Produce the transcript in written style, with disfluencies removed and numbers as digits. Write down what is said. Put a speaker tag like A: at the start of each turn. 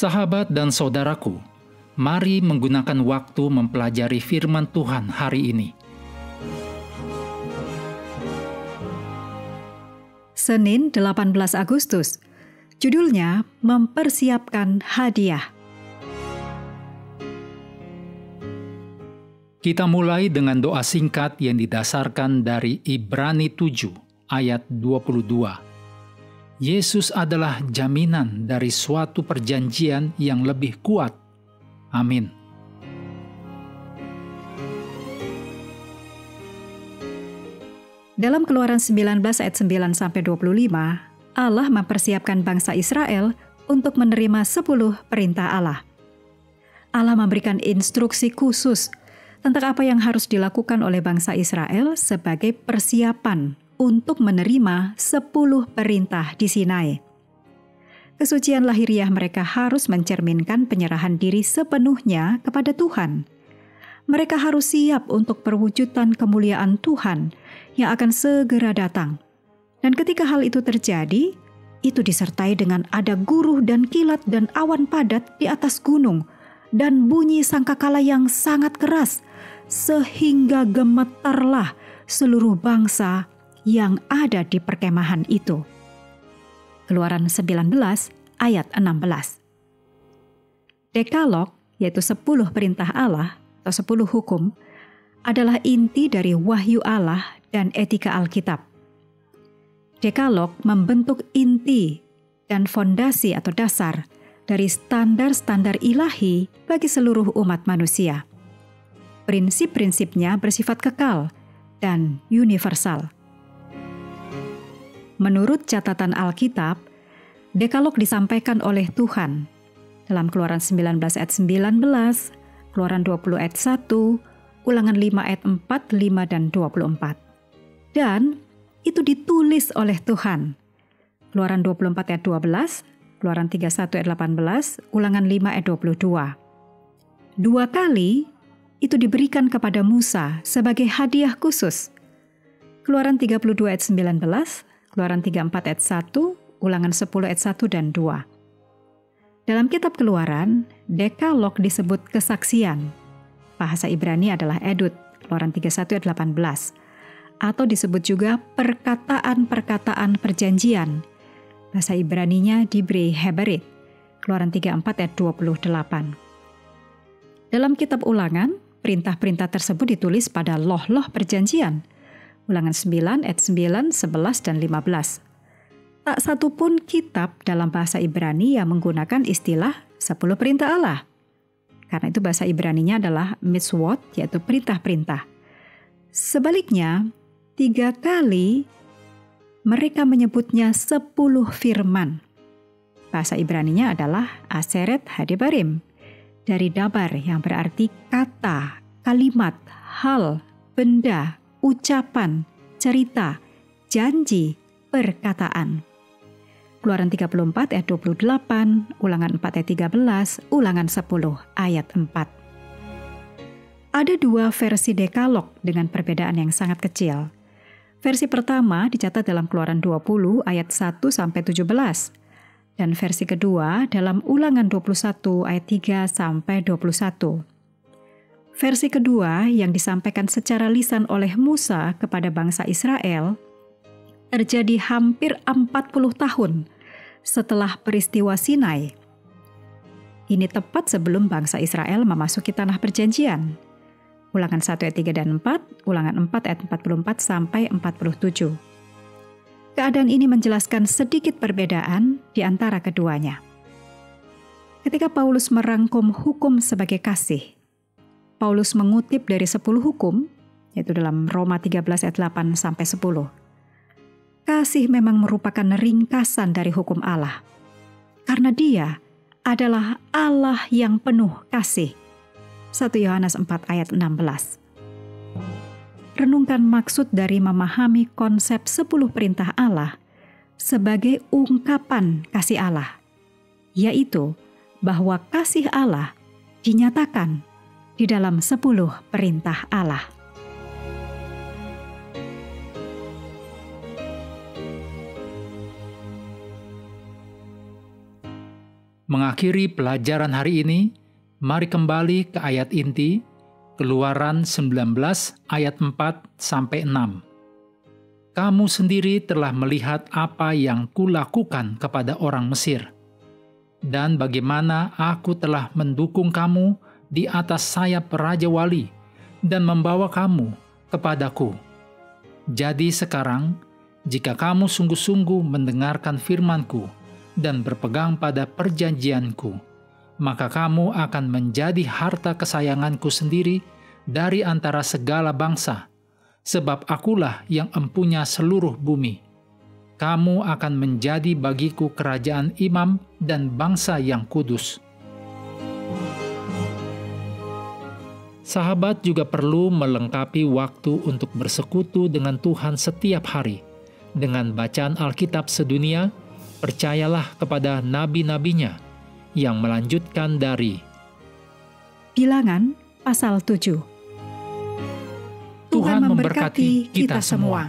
A: Sahabat dan saudaraku, mari menggunakan waktu mempelajari firman Tuhan hari ini.
B: Senin 18 Agustus, judulnya Mempersiapkan Hadiah.
A: Kita mulai dengan doa singkat yang didasarkan dari Ibrani 7 ayat 22. Yesus adalah jaminan dari suatu perjanjian yang lebih kuat. Amin.
B: Dalam Keluaran 19 ayat 9-25, Allah mempersiapkan bangsa Israel untuk menerima 10 perintah Allah. Allah memberikan instruksi khusus tentang apa yang harus dilakukan oleh bangsa Israel sebagai persiapan untuk menerima 10 perintah di Sinai. Kesucian lahiriah mereka harus mencerminkan penyerahan diri sepenuhnya kepada Tuhan. Mereka harus siap untuk perwujudan kemuliaan Tuhan yang akan segera datang. Dan ketika hal itu terjadi, itu disertai dengan ada guruh dan kilat dan awan padat di atas gunung, dan bunyi sangkakala yang sangat keras, sehingga gemetarlah seluruh bangsa yang ada di perkemahan itu. Keluaran 19 ayat 16. Dekalog, yaitu 10 perintah Allah atau 10 hukum, adalah inti dari wahyu Allah dan etika Alkitab. Dekalog membentuk inti dan fondasi atau dasar dari standar-standar ilahi bagi seluruh umat manusia. Prinsip-prinsipnya bersifat kekal dan universal. Menurut catatan Alkitab, Dekalog disampaikan oleh Tuhan dalam Keluaran 19 ayat 19, Keluaran 20 ayat 1, Ulangan 5 ayat 4, 5, dan 24. Dan itu ditulis oleh Tuhan. Keluaran 24 ayat 12, Keluaran 31 ayat 18, Ulangan 5 ayat 22. 2 kali itu diberikan kepada Musa sebagai hadiah khusus. Keluaran 32 ayat 19, Keluaran 34 ayat 1, Ulangan 10 ayat 1 dan 2. Dalam kitab Keluaran, Dekalog disebut kesaksian. Bahasa Ibrani adalah edut, Keluaran 31 ayat 18. Atau disebut juga perkataan-perkataan perjanjian. Bahasa Ibraninya Divrei Heberit, Keluaran 34 ayat 28. Dalam kitab Ulangan, perintah-perintah tersebut ditulis pada loh-loh perjanjian. Ulangan 9 ayat 9, 11, dan 15. Tak satu pun kitab dalam bahasa Ibrani yang menggunakan istilah 10 perintah Allah. Karena itu bahasa Ibraninya adalah mitzvot, yaitu perintah-perintah. Sebaliknya, 3 kali mereka menyebutnya 10 firman. Bahasa Ibraninya adalah Aseret Hadebarim, dari dabar yang berarti kata, kalimat, hal, benda, ucapan, cerita, janji, perkataan. Keluaran 34 ayat 28, Ulangan 4 ayat 13, Ulangan 10 ayat 4. Ada 2 versi Dekalog dengan perbedaan yang sangat kecil. Versi pertama dicatat dalam Keluaran 20 ayat 1-17, dan versi kedua dalam Ulangan 21 ayat 3-21. Versi kedua yang disampaikan secara lisan oleh Musa kepada bangsa Israel terjadi hampir 40 tahun setelah peristiwa Sinai. Ini tepat sebelum bangsa Israel memasuki tanah perjanjian. Ulangan 1 ayat 3 dan 4, Ulangan 4 ayat 44 sampai 47. Keadaan ini menjelaskan sedikit perbedaan di antara keduanya. Ketika Paulus merangkum hukum sebagai kasih, Paulus mengutip dari 10 hukum, yaitu dalam Roma 13 ayat 8 sampai 10. Kasih memang merupakan ringkasan dari hukum Allah, karena Dia adalah Allah yang penuh kasih. 1 Yohanes 4 ayat 16. Renungkan maksud dari memahami konsep 10 perintah Allah sebagai ungkapan kasih Allah, yaitu bahwa kasih Allah dinyatakan di dalam 10 perintah Allah.
A: Mengakhiri pelajaran hari ini, mari kembali ke ayat inti, Keluaran 19 ayat 4-6. Kamu sendiri telah melihat apa yang kulakukan kepada orang Mesir, dan bagaimana aku telah mendukung kamu di atas sayap Raja Wali dan membawa kamu kepadaku. Jadi sekarang, jika kamu sungguh-sungguh mendengarkan firman-Ku dan berpegang pada perjanjian-Ku, maka kamu akan menjadi harta kesayangan-Ku sendiri dari antara segala bangsa, sebab akulah yang empunya seluruh bumi. Kamu akan menjadi bagiku kerajaan imam dan bangsa yang kudus. Sahabat juga perlu melengkapi waktu untuk bersekutu dengan Tuhan setiap hari. Dengan bacaan Alkitab sedunia, percayalah kepada nabi-nabinya yang melanjutkan dari
B: Bilangan pasal 7.
A: Tuhan memberkati kita semua.